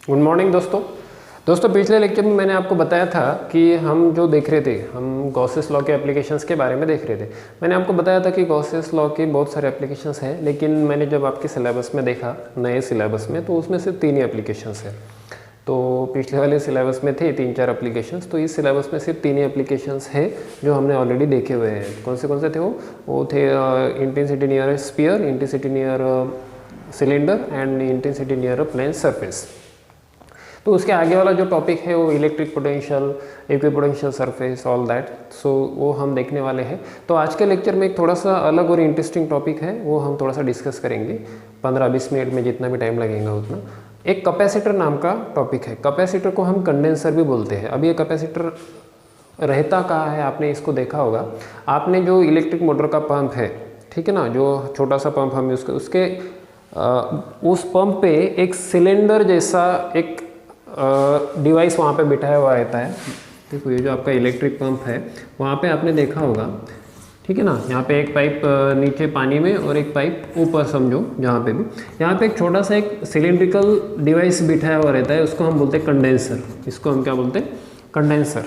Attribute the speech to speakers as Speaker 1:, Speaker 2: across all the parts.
Speaker 1: Good morning दोस्तों पिछले lecture में मैंने आपको बताया था कि हम जो देख रहे थे हम गॉसेस लॉ के एप्लीकेशंस के बारे में देख रहे थे। मैंने आपको बताया था कि गॉसेस लॉ के बहुत सारे एप्लीकेशंस हैं, लेकिन मैंने जब आपके सिलेबस में देखा नए सिलेबस में तो उसमें सिर्फ 3 ही एप्लीकेशंस हैं। तो पिछले वाले सिलेबस में थे 3-4 एप्लीकेशंस, तो इस सिलेबस में सिर्फ 3 ही एप्लीकेशंस है जो हमने ऑलरेडी देखे हुए हैं। कौन से थे वो थे intensity near sphere, intensity near cylinder and intensity near plane surface. तो उसके आगे वाला जो टॉपिक है वो electric potential, equipotential surface, all that, so वो हम देखने वाले हैं। तो आज के लेक्चर में एक थोड़ा सा अलग और इंटरेस्टिंग टॉपिक है, वो हम थोड़ा सा डिस्कस करेंगे 15-20 मिनट में, जितना भी टाइम लगेगा उतना। एक कैपेसिटर नाम का टॉपिक है। कैपेसिटर को हम कंडेंसर भी बोलते हैं। अब ये कैपेसिटर रहता कहाँ है, आपने इसको देखा होगा। आपने जो इलेक्ट्रिक मोटर का पंप है, ठीक है ना, जो छोटा सा पंप हम उसके उस पंप पे एक सिलेंडर जैसा एक डिवाइस वहाँ पे बिठाया हुआ रहता है। देखो ये जो आपका इलेक्ट्रिक पंप है वहाँ पे आपने देखा होगा, ठीक है ना। यहाँ पे एक पाइप नीचे पानी में और एक पाइप ऊपर, समझो जहाँ पे भी, यहाँ पे एक छोटा सा एक सिलेंड्रिकल डिवाइस बिठाया हुआ रहता है, उसको हम बोलते हैं कंडेंसर। इसको हम क्या बोलते हैं? कंडेंसर,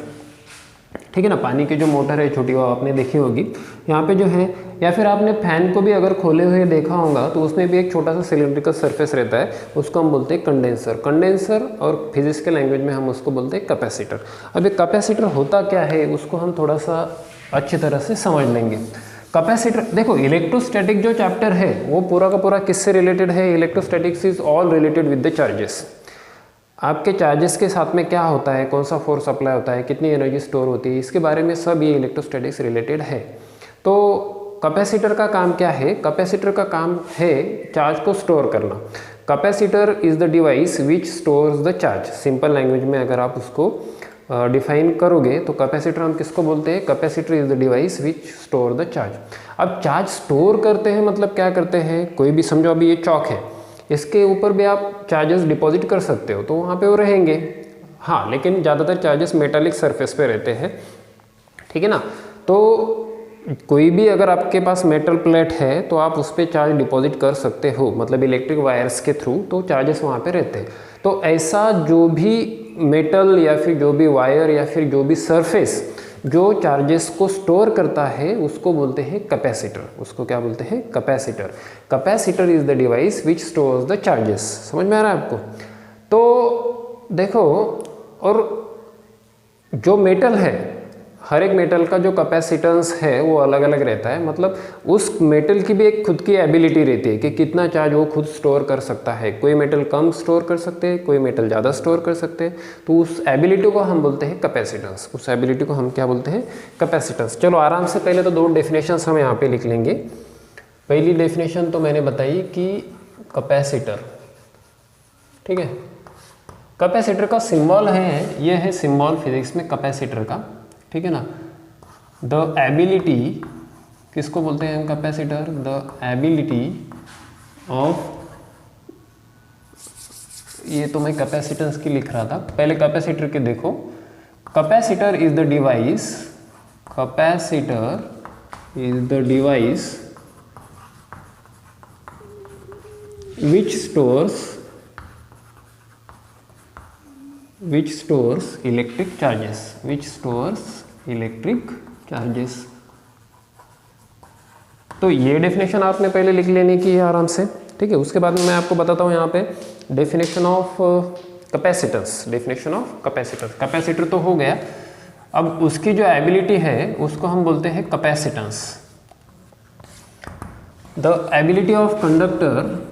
Speaker 1: ठीक है ना। पानी की जो मोटर है छोटी, वो आपने देखी होगी। यहाँ पे जो है, या फिर आपने फैन को भी अगर खोले हुए देखा होगा तो उसमें भी एक छोटा सा सिलेंड्रिकल सरफेस रहता है, उसको हम बोलते हैं कंडेंसर। कंडेंसर और फिजिक्स के लैंग्वेज में हम उसको बोलते हैं कैपेसिटर। अब ये कैपेसिटर होता क्या है उसको हम थोड़ा सा अच्छी तरह से समझ लेंगे। कैपेसिटर, देखो इलेक्ट्रोस्टैटिक जो चैप्टर है वो पूरा का पूरा किससे रिलेटेड है? Electrostatics is all related with the charges. आपके चार्जेस के साथ में क्या होता है, कौन सा फोर्स अप्लाई होता है, कितनी एनर्जी स्टोर होती है, इसके बारे में सब ये इलेक्ट्रोस्टैटिक्स रिलेटेड है। तो कैपेसिटर का काम क्या है? कैपेसिटर का काम है चार्ज को स्टोर करना। Capacitor is the device which stores the charge. Simple language में अगर आप उसको डिफाइन करोगे तो कैपेसिटर हम किसको बोलते हैं? Capacitor is the device which store the charge. अब चार्ज स्टोर करते हैं मतलब क्या करते हैं? कोई भी, समझो अभी ये चौक है, इसके ऊपर भी आप चार्जेस डिपॉजिट कर सकते हो, तो वहाँ पे वो रहेंगे। हाँ, लेकिन ज़्यादातर चार्जेस मेटालिक सरफेस पे रहते हैं, ठीक है ना। तो कोई भी अगर आपके पास मेटल प्लेट है तो आप उस पर चार्ज डिपॉजिट कर सकते हो, मतलब इलेक्ट्रिक वायर्स के थ्रू, तो चार्जेस वहाँ पे रहते हैं। तो ऐसा जो भी मेटल या फिर जो भी वायर या फिर जो भी सरफेस जो चार्जेस को स्टोर करता है उसको बोलते हैं कैपेसिटर। उसको क्या बोलते हैं? Capacitor. Capacitor is the device which stores the charges. समझ में आ रहा है आपको? तो देखो, और जो मेटल है, हर एक मेटल का जो कैपेसिटेंस है वो अलग अलग रहता है। मतलब उस मेटल की भी एक खुद की एबिलिटी रहती है कि कितना चार्ज वो खुद स्टोर कर सकता है। कोई मेटल कम स्टोर कर सकते हैं, कोई मेटल ज़्यादा स्टोर कर सकते हैं। तो उस एबिलिटी को हम बोलते हैं कैपेसिटेंस। उस एबिलिटी को हम क्या बोलते हैं? कैपेसिटेंस। चलो आराम से पहले तो 2 डेफिनेशंस हम यहाँ पे लिख लेंगे। पहली डेफिनेशन तो मैंने बताई कि कैपेसिटर, ठीक है। कैपेसिटर का सिंबल है, ये है सिंबल फिजिक्स में कैपेसिटर का, ठीक है ना। द एबिलिटी, किसको बोलते हैं हम? कैपेसिटर। द एबिलिटी ऑफ, ये तो मैं कैपेसिटेंस की लिख रहा था, पहले कैपेसिटर के देखो। Capacitor is the device, capacitor is the device which stores electric charges, which stores electric charges. तो ये डेफिनेशन आपने पहले लिख लेने की है आराम से, ठीक है। उसके बाद में मैं आपको बताता हूँ यहाँ पे definition of capacitance. Definition of capacitance, capacitor तो हो गया। अब उसकी जो एबिलिटी है उसको हम बोलते हैं capacitance. The ability of conductor,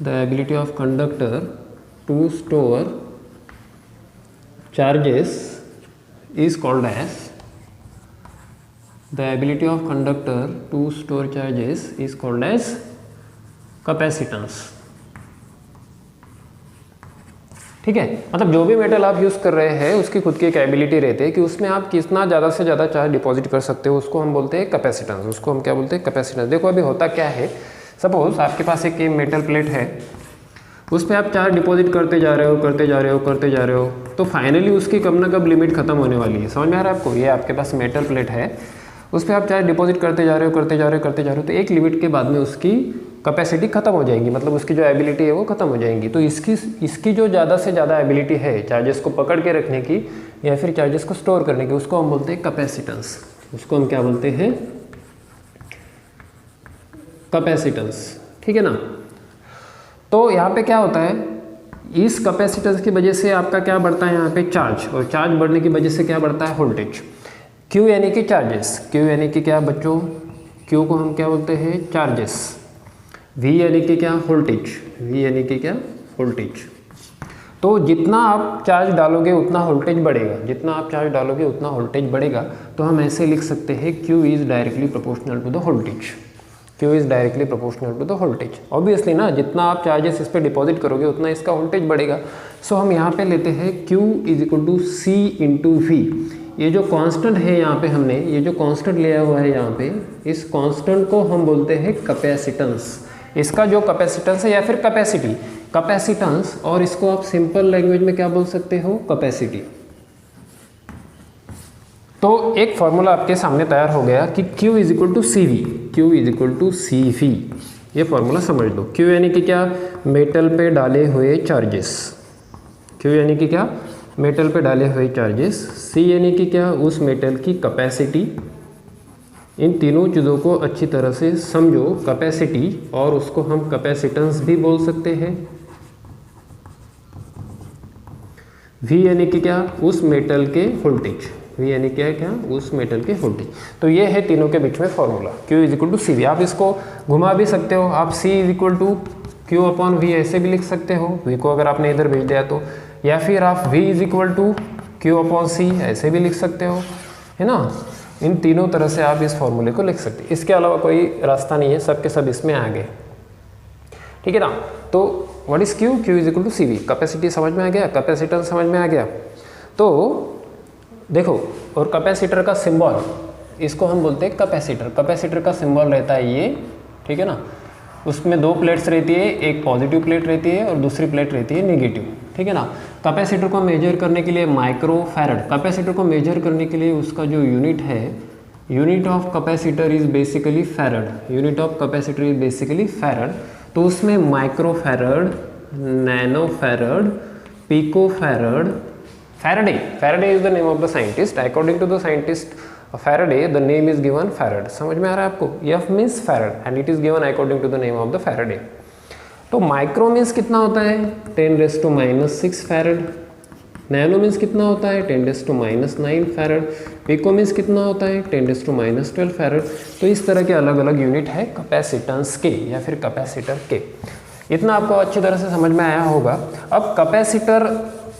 Speaker 1: the ability of conductor to store charges is called as, the ability of conductor to store charges is called as capacitance, ठीक है। मतलब जो भी मेटल आप यूज़ कर रहे हैं उसकी खुद की एक एबिलिटी रहती है कि उसमें आप कितना ज़्यादा से ज़्यादा चार्ज डिपॉजिट कर सकते हो, उसको हम बोलते हैं कैपेसिटेंस। उसको हम क्या बोलते हैं? कैपेसिटेंस। देखो अभी होता क्या है, सपोज आपके पास एक मेटल प्लेट है, उस पर आप चार्ज डिपॉजिट करते जा रहे हो, तो फाइनली उसकी कब ना कब लिमिट खत्म होने वाली है। समझ में आ रहा है आपको? ये आपके पास मेटल प्लेट है, उस पर आप चार्ज डिपॉजिट करते जा रहे हो तो एक लिमिट के बाद में उसकी कैपेसिटी खत्म हो जाएगी, मतलब उसकी जो एबिलिटी है वो खत्म हो जाएगी। तो इसकी जो ज़्यादा से ज़्यादा एबिलिटी है चार्जेस को पकड़ के रखने की या फिर चार्जेस को स्टोर करने की, उसको हम बोलते हैं कैपेसिटेंस। उसको हम क्या बोलते हैं? कैपेसिटेंस, ठीक है ना। तो यहाँ पे क्या होता है, इस कैपेसिटेंस की वजह से आपका क्या बढ़ता है यहाँ पे? चार्ज, और चार्ज बढ़ने की वजह से क्या बढ़ता है? वोल्टेज। Q यानी कि चार्जेस, Q यानी कि क्या बच्चों? Q को हम क्या बोलते हैं? चार्जेस। V यानी कि क्या? वोल्टेज। V यानी कि क्या? वोल्टेज। तो जितना आप चार्ज डालोगे उतना वोल्टेज बढ़ेगा, जितना आप चार्ज डालोगे उतना वोल्टेज बढ़ेगा। तो हम ऐसे लिख सकते हैं Q is directly proportional to the voltage. Q is directly proportional to the voltage. Obviously ना, जितना आप चार्जेस इस पर डिपॉजिट करोगे उतना इसका वोल्टेज बढ़ेगा। सो हम यहाँ पे लेते हैं Q is equal to C into V। ये जो कांस्टेंट है यहाँ पे हमने ये जो कांस्टेंट लिया हुआ है यहाँ पे, इस कांस्टेंट को हम बोलते हैं कैपेसिटेंस। इसका जो कैपेसिटेंस है या फिर कैपेसिटी, कैपेसिटेंस, और इसको आप सिंपल लैंग्वेज में क्या बोल सकते हो? कैपेसिटी। तो एक फॉर्मूला आपके सामने तैयार हो गया कि Q is equal to C V. Q is equal to C V, ये फॉर्मूला समझ लो। Q यानी कि क्या? मेटल पे डाले हुए चार्जेस। Q यानी कि क्या? मेटल पे डाले हुए चार्जेस। C यानी कि क्या? उस मेटल की कैपेसिटी। इन तीनों चीज़ों को अच्छी तरह से समझो, कैपेसिटी, और उसको हम कैपेसिटेंस भी बोल सकते हैं। V यानी कि क्या? उस मेटल के वोल्टेज। V यानी क्या? क्या? उस मेटल के वोल्टेज। तो ये है तीनों के बीच में formula, Q is equal to C V. आप इसको घुमा भी सकते हो, आप C is equal to Q upon V ऐसे भी लिख सकते हो, V को अगर आपने इधर भेज दिया तो, या फिर आप V is equal to Q upon C ऐसे भी लिख सकते हो, है ना। इन तीनों तरह से आप इस फॉर्मूले को लिख सकते हैं, इसके अलावा कोई रास्ता नहीं है, सब के सब इसमें आ गए, ठीक है ना। तो what is Q? Q is equal to C V. Capacity समझ में आ गया, कैपेसिटेंस समझ में आ गया। तो देखो, और कैपेसिटर का सिंबल, इसको हम बोलते हैं कैपेसिटर। कैपेसिटर का सिंबल रहता है ये, ठीक है ना। उसमें दो प्लेट्स रहती है, एक पॉजिटिव प्लेट रहती है और दूसरी प्लेट रहती है नेगेटिव, ठीक है ना। कैपेसिटर को मेजर करने के लिए माइक्रो फैरड, कैपेसिटर को मेजर करने के लिए उसका जो यूनिट है, unit of capacitor is basically farad. Unit of capacitor is basically farad. तो उसमें micro farad, nano farad, pico farad, Faraday. Faraday is the name of the scientist. According to the scientist Faraday, the name is given Farad. समझ में आ रहा है आपको? F means Farad and it is given according to the name of the Faraday. तो micro means कितना होता है? 10⁻⁻⁶ farad. Nano means कितना होता है? 10⁻⁹ फैरड। पिको मीन्स कितना होता है? 10⁻12 फैरड। तो इस तरह के अलग अलग यूनिट है कैपेसिटेंस के या फिर कैपेसिटर के। इतना आपको अच्छी तरह से समझ में आया होगा। अब कैपेसिटर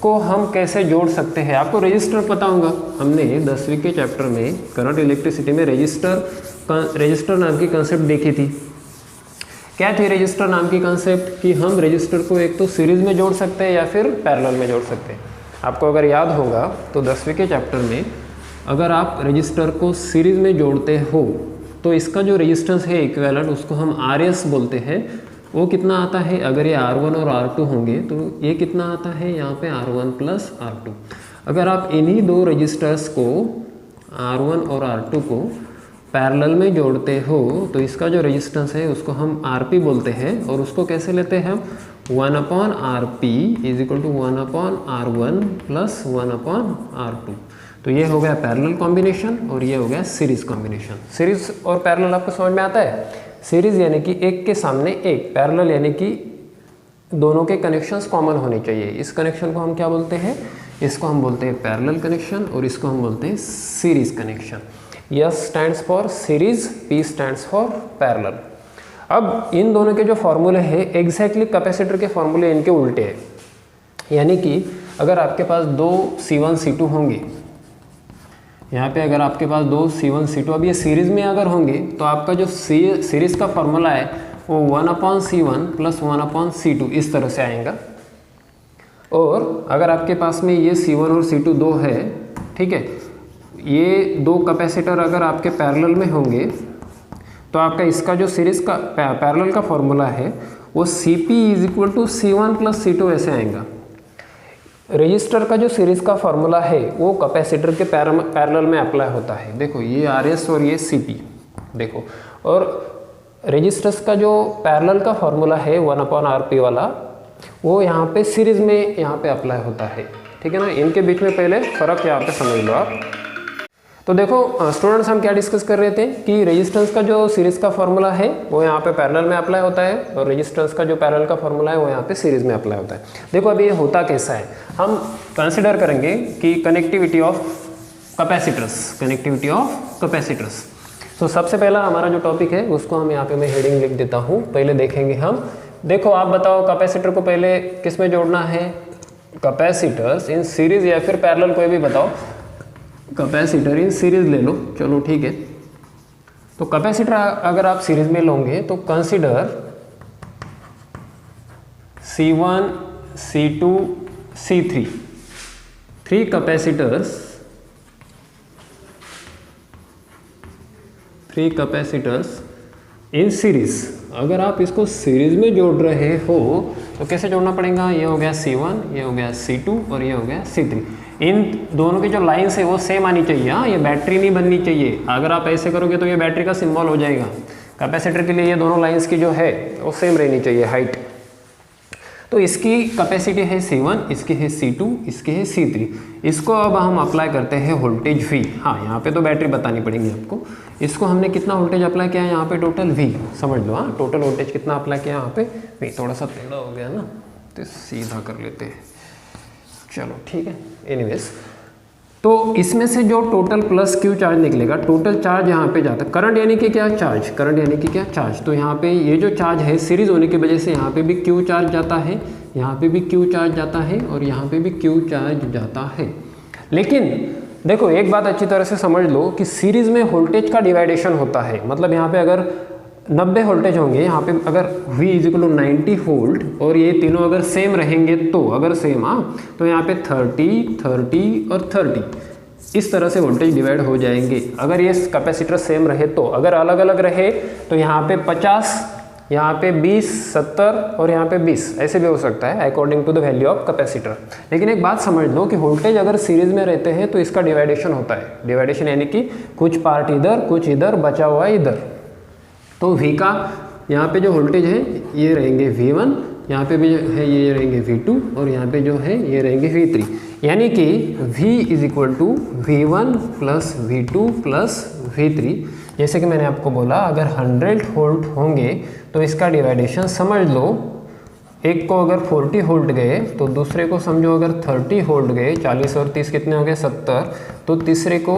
Speaker 1: को हम कैसे जोड़ सकते हैं? आपको रजिस्टर पता होगा, हमने 10वीं के चैप्टर में करंट इलेक्ट्रिसिटी में रजिस्टर नाम की कंसेप्ट देखी थी। क्या थी रजिस्टर नाम की कंसेप्ट? कि हम रजिस्टर को एक तो सीरीज में जोड़ सकते हैं या फिर पैरेलल में जोड़ सकते हैं। आपको अगर याद होगा तो 10वीं के चैप्टर में अगर आप रजिस्टर को सीरीज में जोड़ते हो तो इसका जो रेजिस्टेंस है इक्विवेलेंट, उसको हम RS बोलते हैं। वो कितना आता है? अगर ये R1 और R2 होंगे तो ये कितना आता है? यहाँ पे R1 प्लस R2। अगर आप इन्हीं दो रजिस्टर्स को R1 और R2 को पैरेलल में जोड़ते हो तो इसका जो रेजिस्टेंस है उसको हम RP बोलते हैं, और उसको कैसे लेते हैं हम? 1/RP is equal to 1/R1 plus 1/R2। तो ये हो गया पैरेलल कॉम्बिनेशन और ये हो गया सीरीज कॉम्बिनेशन। सीरीज और पैरेलल आपको समझ में आता है? सीरीज यानी कि एक के सामने एक, पैरेलल यानी कि दोनों के कनेक्शंस कॉमन होने चाहिए। इस कनेक्शन को हम क्या बोलते हैं? इसको हम बोलते हैं पैरेलल कनेक्शन और इसको हम बोलते हैं series connection. S stands for series, P stands for parallel. अब इन दोनों के जो फॉर्मूले हैं एग्जैक्टली कैपेसिटर के फॉर्मूले इनके उल्टे हैं। यानी कि अगर आपके पास दो C1 C2 होंगे, यहाँ पे अगर आपके पास दो C1 C2, अब ये सीरीज़ में अगर होंगे तो आपका जो सीरीज़ का फॉर्मूला है वो 1/C1 प्लस 1/C2 इस तरह से आएगा। और अगर आपके पास में ये C1 और C2 दो है, ठीक है, ये दो कैपेसिटर अगर आपके पैरेलल में होंगे तो आपका इसका जो सीरीज़ का पैरेलल का फॉर्मूला है वो CP is equal to C1 plus C2 ऐसे आएगा। रजिस्टर का जो सीरीज का फॉर्मूला है वो कैपेसिटर के पैरेलल में अप्लाई होता है। देखो ये RS और ये CP देखो, और रजिस्टर्स का जो पैरेलल का फॉर्मूला है 1/RP वाला, वो यहाँ पे सीरीज में यहाँ पे अप्लाई होता है। ठीक है ना, इनके बीच में पहले फ़र्क यहाँ पे समझ लो आप। तो देखो स्टूडेंट्स, हम क्या डिस्कस कर रहे थे कि रेजिस्टेंस का जो सीरीज़ का फॉर्मूला है वो यहाँ पे पैरेलल में अप्लाई होता है, और रेजिस्टेंस का जो पैरेलल का फॉर्मूला है वो यहाँ पे सीरीज़ में अप्लाई होता है। देखो अभी ये होता कैसा है, हम कंसिडर करेंगे कि connectivity of capacitors, connectivity of capacitors. तो सबसे पहला हमारा जो टॉपिक है उसको हम यहाँ पे मैं हेडिंग लिख देता हूँ, पहले देखेंगे हम। देखो आप बताओ कैपेसिटर को पहले किस में जोड़ना है, कैपेसिटर्स इन सीरीज या फिर पैरेलल, कोई भी बताओ। कैपेसिटर इन सीरीज ले लो, चलो ठीक है। तो कैपेसिटर अगर आप सीरीज में लोगे तो consider C1 C2 C3, 3 capacitors, 3 capacitors in series. अगर आप इसको सीरीज में जोड़ रहे हो तो कैसे जोड़ना पड़ेगा, ये हो गया C1, ये हो गया C2 और ये हो गया C3। इन दोनों की जो लाइन्स है वो सेम आनी चाहिए। हाँ, ये बैटरी नहीं बननी चाहिए। अगर आप ऐसे करोगे तो ये बैटरी का सिंबल हो जाएगा। कैपेसिटर के लिए ये दोनों लाइन्स की जो है वो सेम रहनी चाहिए हाइट। तो इसकी कैपेसिटी है C1, इसकी है C2, इसकी है C3। इसको अब हम अप्लाई करते हैं वोल्टेज V। हाँ, यहाँ पे तो बैटरी बतानी पड़ेगी आपको। इसको हमने कितना वोल्टेज अप्लाई किया है यहाँ पे, टोटल V समझ लो। हाँ, टोटल वोल्टेज कितना अप्लाई किया यहाँ पे V। थोड़ा सा टेढ़ा हो गया ना, तो सीधा कर लेते हैं, चलो ठीक है। एनीवेज, तो इसमें से जो टोटल प्लस Q चार्ज निकलेगा, टोटल चार्ज यहाँ पे जाता है। करंट यानी कि क्या, चार्ज। करंट यानी कि क्या, चार्ज। तो यहाँ पे ये जो चार्ज है सीरीज होने की वजह से यहाँ पे भी Q चार्ज जाता है, यहाँ पे भी Q चार्ज जाता है, और यहाँ पे भी Q चार्ज जाता है। लेकिन देखो एक बात अच्छी तरह से समझ लो कि सीरीज में वोल्टेज का डिवाइडेशन होता है। मतलब यहाँ पे अगर 90 वोल्टेज होंगे, यहाँ पे अगर V = 90 वोल्ट और ये तीनों अगर सेम रहेंगे, तो अगर सेम, हाँ, तो यहाँ पे 30, 30 और 30 इस तरह से वोल्टेज डिवाइड हो जाएंगे। अगर ये कैपेसिटर सेम रहे तो, अगर अलग अलग रहे तो यहाँ पे 50, यहाँ पे 20, 70 और यहाँ पे 20 ऐसे भी हो सकता है according to the value of capacitor. लेकिन एक बात समझ लो कि वोल्टेज अगर सीरीज में रहते हैं तो इसका डिवाइडेशन होता है। डिवाइडेशन यानी कि कुछ पार्ट इधर, कुछ इधर, बचा हुआ इधर। तो V का यहाँ पे जो वोल्टेज है ये रहेंगे V1, यहाँ पे भी है ये रहेंगे V2, और यहाँ पे जो है ये रहेंगे V3। यानी कि V = V1 + V2 + V3। जैसे कि मैंने आपको बोला, अगर 100 वोल्ट होंगे तो इसका डिवाइडेशन समझ लो, एक को अगर 40 वोल्ट गए तो दूसरे को समझो अगर 30 वोल्ट गए, 40 और 30 कितने हो गए, 70, तो तीसरे को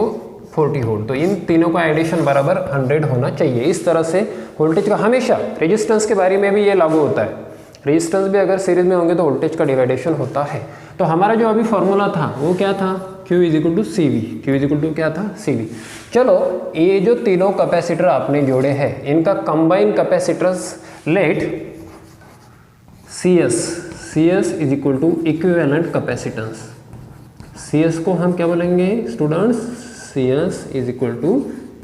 Speaker 1: 40 वोल्ट। तो इन तीनों का एडिशन बराबर 100 होना चाहिए। इस तरह से वोल्टेज का हमेशा, रेजिस्टेंस के बारे में भी ये लागू होता है। रेजिस्टेंस भी अगर सीरीज में होंगे तो वोल्टेज का डिवाइडेशन होता है। तो हमारा जो अभी फॉर्मूला था वो क्या था, Q = CV। Q = क्या था, CV। चलो ये जो तीनों कैपेसिटर आपने जोड़े हैं, इनका combine capacitors let CS = equivalent capacitance. CS को हम क्या बोलेंगे स्टूडेंट्स, CS =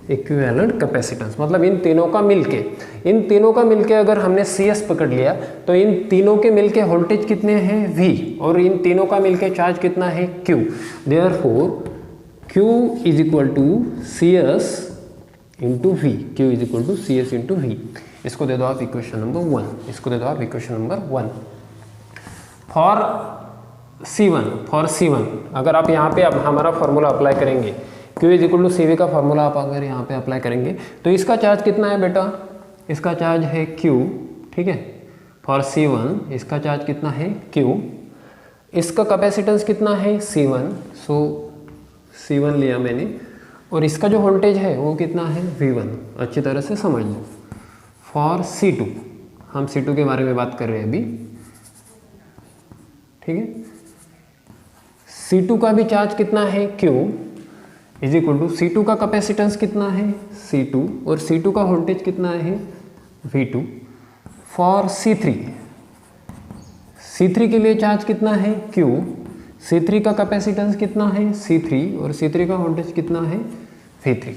Speaker 1: इक्विवेलेंट कैपेसिटेंस। मतलब इन तीनों का मिलके अगर हमने CS पकड़ लिया तो इन तीनों के मिलके वोल्टेज कितने हैं, V, और इन तीनों का मिलके चार्ज कितना है, Q। Therefore Q = CS × V। Q = CS × V। इसको दे दो आप इक्वेशन नंबर 1। इसको दे दो आप इक्वेशन नंबर 1। फॉर C1 अगर आप यहाँ पे अब हमारा फॉर्मूला अप्लाई करेंगे, Q = CV का फॉर्मूला आप अगर यहाँ पे अप्लाई करेंगे तो इसका चार्ज कितना है बेटा, इसका चार्ज है Q, ठीक है। फॉर C1 इसका चार्ज कितना है, Q। इसका कैपेसिटेंस कितना है, C1, सो C1 लिया मैंने, और इसका जो वोल्टेज है वो कितना है, V1। अच्छी तरह से समझ लो। फॉर C2, हम C2 के बारे में बात कर रहे हैं अभी, ठीक है। C2 का भी चार्ज कितना है, Q = C2 का कैपेसिटेंस कितना है, C2, और C2 का वोल्टेज कितना है, V2। फॉर C3 के लिए चार्ज कितना है, Q। C3 का कैपेसिटेंस कितना है, C3, और C3 का वोल्टेज कितना है, V3।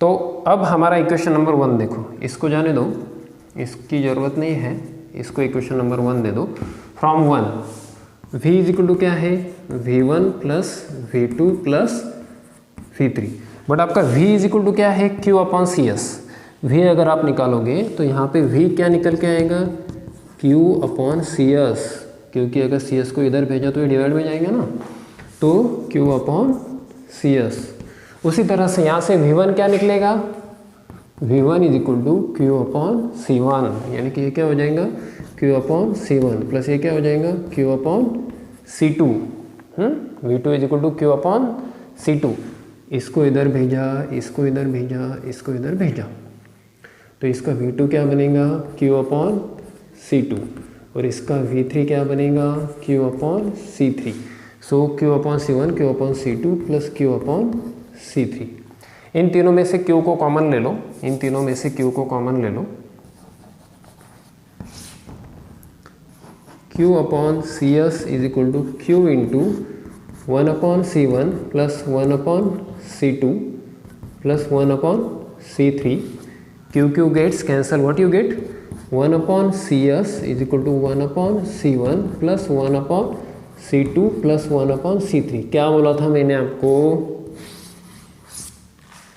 Speaker 1: तो अब हमारा इक्वेशन नंबर 1 देखो, इसको जाने दो, इसकी ज़रूरत नहीं है, इसको इक्वेशन नंबर 1 दे दो। From 1 V is equal to क्या है, V1 plus V2 plus V3, but आपका V इज इक्वल टू क्या है, Q upon C S. V अगर आप निकालोगे तो यहाँ पे V क्या निकल के आएगा, Q अपॉन सी एस, क्योंकि अगर सी एस को इधर भेजा तो ये डिवाइड में जाएगा ना, तो Q अपॉन सी एस। उसी तरह से यहाँ से V1 क्या निकलेगा, V1 is equal to Q upon C1, यानी कि ये क्या हो जाएगा, Q अपॉन C1 प्लस ये क्या हो जाएगा, Q upon C2। V2 is equal to Q upon C2। इसको इधर भेजा, इसको इधर भेजा, इसको इधर भेजा, तो इसका V2 क्या बनेगा, Q अपॉन C2, और इसका V3 क्या बनेगा, Q अपॉन C3। सो Q upon C1, Q upon C2 plus Q upon C3। इन तीनों में से Q को कॉमन ले लो, इन तीनों में से Q को कॉमन ले लो, Q upon C S is equal to Q into 1 upon C1 plus 1 upon C2 plus 1 upon C3। Q gets cancel, what you get, 1 upon C S is equal to 1 upon C1 plus 1 upon C2 plus 1 upon C3। क्या बोला था मैंने आपको,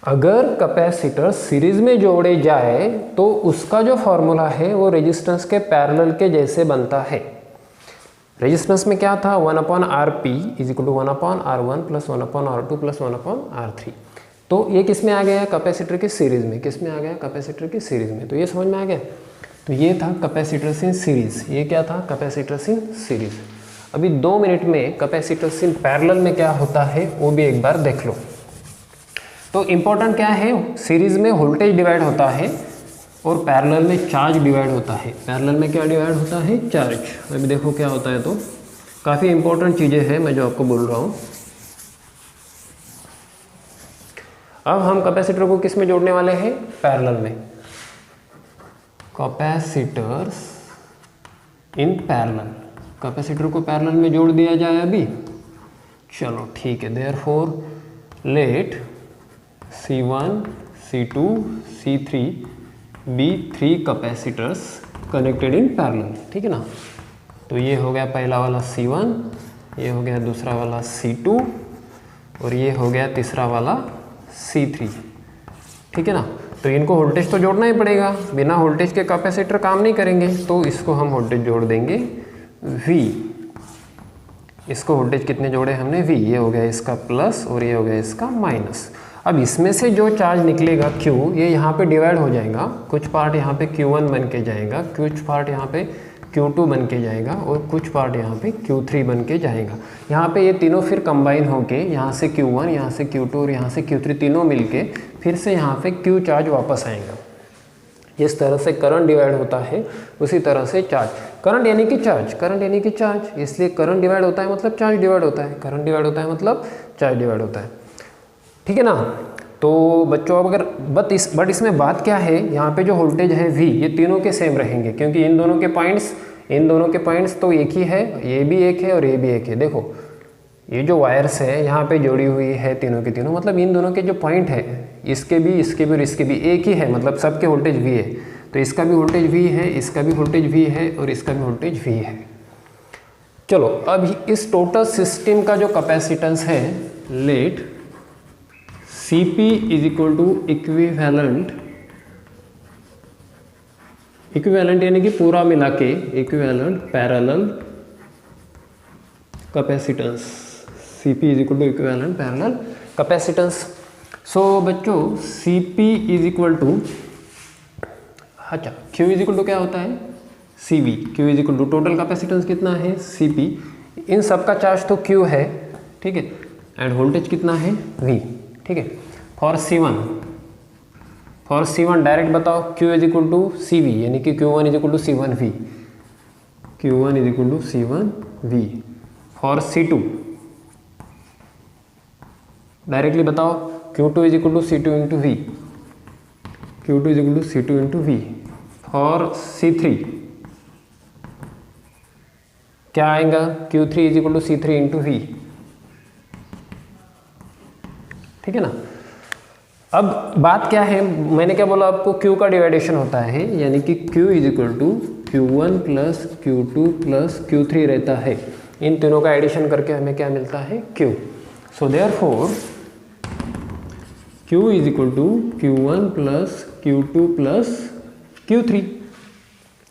Speaker 1: अगर capacitor series में जोड़े जाए तो उसका जो फॉर्मूला है वो रेजिस्टेंस के पैरेलल के जैसे बनता है। रेजिस्टेंस में क्या था, 1 upon R P is equal to 1 upon R1 plus 1 upon R2 plus 1 upon R3। तो ये किस में आ गया है, कैपेसिटर की सीरीज में, किस में आ गया, कैपेसिटर की सीरीज में। तो ये समझ में आ गया, तो ये था कैपेसिटर्स इन सीरीज, ये क्या था, कैपेसिटर्स इन सीरीज। अभी 2 मिनट में कैपेसिटर्स इन पैरेलल में क्या होता है वो भी एक बार देख लो। तो इम्पोर्टेंट क्या है, सीरीज में वोल्टेज डिवाइड होता है और पैरेलल में चार्ज डिवाइड होता है। पैरेलल में क्या डिवाइड होता है, चार्ज। अभी देखो क्या होता है, तो काफ़ी इंपॉर्टेंट चीज़ें हैं मैं जो आपको बोल रहा हूँ। अब हम कैपेसिटर को किस में जोड़ने वाले हैं, पैरेलल में। कैपेसिटर्स इन पैरेलल, कैपेसिटर को पैरेलल में जोड़ दिया जाए अभी, चलो ठीक है। Therefore let C1, C2, C3 be 3 capacitors connected in parallel, ठीक है ना। तो ये हो गया पहला वाला C1, ये हो गया दूसरा वाला C2 और ये हो गया तीसरा वाला C3, ठीक है ना। तो इनको वोल्टेज तो जोड़ना ही पड़ेगा, बिना वोल्टेज के कैपेसिटर काम नहीं करेंगे। तो इसको हम वोल्टेज जोड़ देंगे V। इसको वोल्टेज कितने जोड़े हमने, V। ये हो गया इसका प्लस और ये हो गया इसका माइनस। अब इसमें से जो चार्ज निकलेगा Q, ये यहाँ पे डिवाइड हो जाएगा, कुछ पार्ट यहाँ पे Q1 बन के जाएगा, कुछ पार्ट यहाँ पे Q2 बन के जाएगा और कुछ पार्ट यहाँ पे Q3 बन के जाएगा। यहाँ पे ये तीनों फिर कंबाइन होके यहाँ से Q1, यहाँ से Q2 और यहाँ से Q3 तीनों मिलके फिर से यहाँ पे Q चार्ज वापस आएगा। जिस तरह से करंट डिवाइड होता है उसी तरह से चार्ज, करंट यानी कि चार्ज, करंट यानी कि चार्ज, इसलिए करंट डिवाइड होता है मतलब चार्ज डिवाइड होता है, करंट डिवाइड होता है मतलब चार्ज डिवाइड होता है, ठीक है ना। तो बच्चों अब अगर बट इसमें बात क्या है, यहाँ पे जो वोल्टेज है V, ये तीनों के सेम रहेंगे क्योंकि इन दोनों के पॉइंट्स तो एक ही है, ये भी एक है और ये भी एक है। देखो ये जो वायर्स है यहाँ पे जोड़ी हुई है तीनों के तीनों, मतलब इन दोनों के जो पॉइंट है, इसके भी और इसके भी एक ही है, मतलब सबके वोल्टेज V है। तो इसका भी वोल्टेज V है, इसका भी वोल्टेज V है और इसका भी वोल्टेज V है। चलो अब इस टोटल सिस्टम का जो कैपेसिटेंस है, let Cp is equal to equivalent यानी कि पूरा मिला के equivalent parallel capacitance, Cp is equal to equivalent parallel capacitance. So बच्चों Cp इज इक्वल टू, अच्छा Q इज इक्वल टू क्या होता है, Cv। Q is equal to total capacitance कितना है, Cp। इन सब का चार्ज तो Q है, ठीक है, एंड वोल्टेज कितना है, V, ठीक है। फॉर C1 डायरेक्ट बताओ, Q is equal to CV, यानी कि Q1 is equal to C1V, Q1 is equal to C1V। For C2 directly बताओ, Q2 is equal to C2 into V, Q2 is equal to C2 into V। For C3 क्या आएगा, Q3 is equal to C3 into V, ठीक है ना। अब बात क्या है, मैंने क्या बोला आपको, Q का डिवाइडेशन होता है, यानी कि Q is equal to Q1 plus Q2 plus Q3 रहता है। इन तीनों का एडिशन करके हमें क्या मिलता है, Q। So therefore Q is equal to Q1 plus Q2 plus Q3।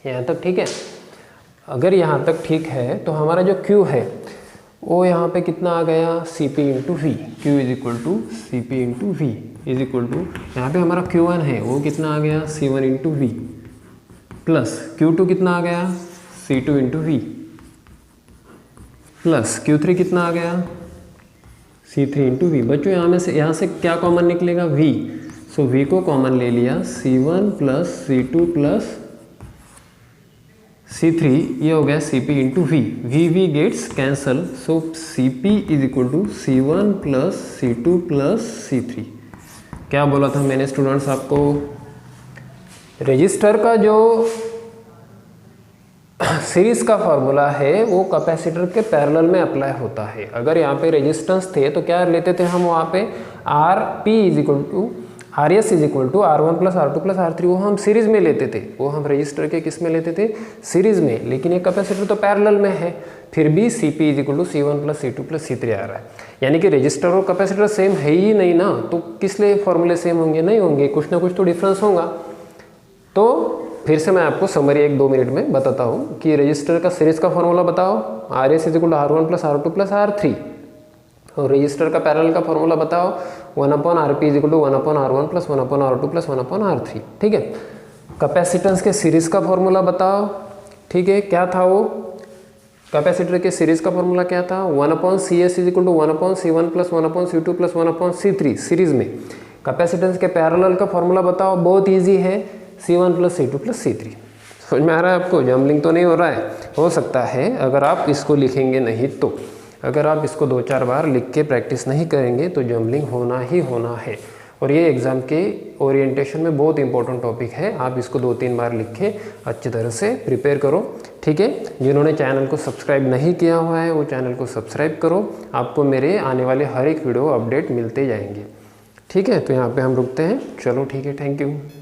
Speaker 1: यहाँ तक ठीक है। अगर यहाँ तक ठीक है तो हमारा जो Q है वो यहाँ पे कितना आ गया, Cp into V. Q is equal to Cp into V is equal to, यहाँ पे हमारा Q1 है वो कितना आ गया, C1 into we plus Q2 कितना आ गया, C2 into we plus Q3 कितना आ गया, C3 इंटू वी। बच्चों यहाँ से क्या कॉमन निकलेगा, V। सो V को कॉमन ले लिया, C1 plus C2 plus C3, ये हो गया Cp into V. V gets cancel, so Cp is equal to C1 plus C2 plus C3। क्या बोला था मैंने स्टूडेंट्स आपको, रजिस्टर का जो सीरीज का फॉर्मूला है वो कैपेसिटर के पैरेलल में अप्लाई होता है। अगर यहाँ पे रेजिस्टेंस थे तो क्या लेते थे हम वहाँ पे, Rp is equal to Rs is equal to R1 plus R2 plus R3, वो हम सीरीज में लेते थे, वो हम रजिस्टर के किस में लेते थे, सीरीज में। लेकिन ये कैपेसिटर तो पैरेलल में है, फिर भी Cp is equal to C1 plus C2 plus C3 आ रहा है। यानी कि रजिस्टर और कैपेसिटर सेम है ही नहीं ना, तो किस लिए फॉर्मूले सेम होंगे, नहीं होंगे, कुछ ना कुछ तो डिफरेंस होगा। तो फिर से मैं आपको समरी 1-2 मिनट में बताता हूँ कि रजिस्टर का सीरीज का फॉर्मूला बताओ, Rs is equal to R1 plus R2 plus R3, और रजिस्टर का पैरेलल का फॉर्मूला बताओ 1/Rp is equal to 1/R1 plus 1/R2 plus 1/R3। ठीक है। कैपेसिटेंस के सीरीज का फॉर्मूला बताओ, ठीक है, क्या था वो, कैपेसिटर के सीरीज का फॉर्मूला क्या था, 1/Cs is equal to 1/C1 plus 1/C2 plus 1/C3 series में। कैपेसिटेंस के पैरेलल का फॉर्मूला बताओ, बहुत ईजी है, C1 plus C2 plus C3। समझ में आ रहा है आपको, जम्बलिंग तो नहीं हो रहा है, हो सकता है अगर आप इसको लिखेंगे नहीं तो, अगर आप इसको 2-4 बार लिख के प्रैक्टिस नहीं करेंगे तो जम्बलिंग होना ही होना है। और ये एग्ज़ाम के ओरिएंटेशन में बहुत इंपॉर्टेंट टॉपिक है, आप इसको 2-3 बार लिख के अच्छी तरह से प्रिपेयर करो। ठीक है, जिन्होंने चैनल को सब्सक्राइब नहीं किया हुआ है वो चैनल को सब्सक्राइब करो, आपको मेरे आने वाले हर एक वीडियो अपडेट मिलते जाएंगे। ठीक है, तो यहाँ पे हम रुकते हैं, चलो ठीक है, थैंक यू।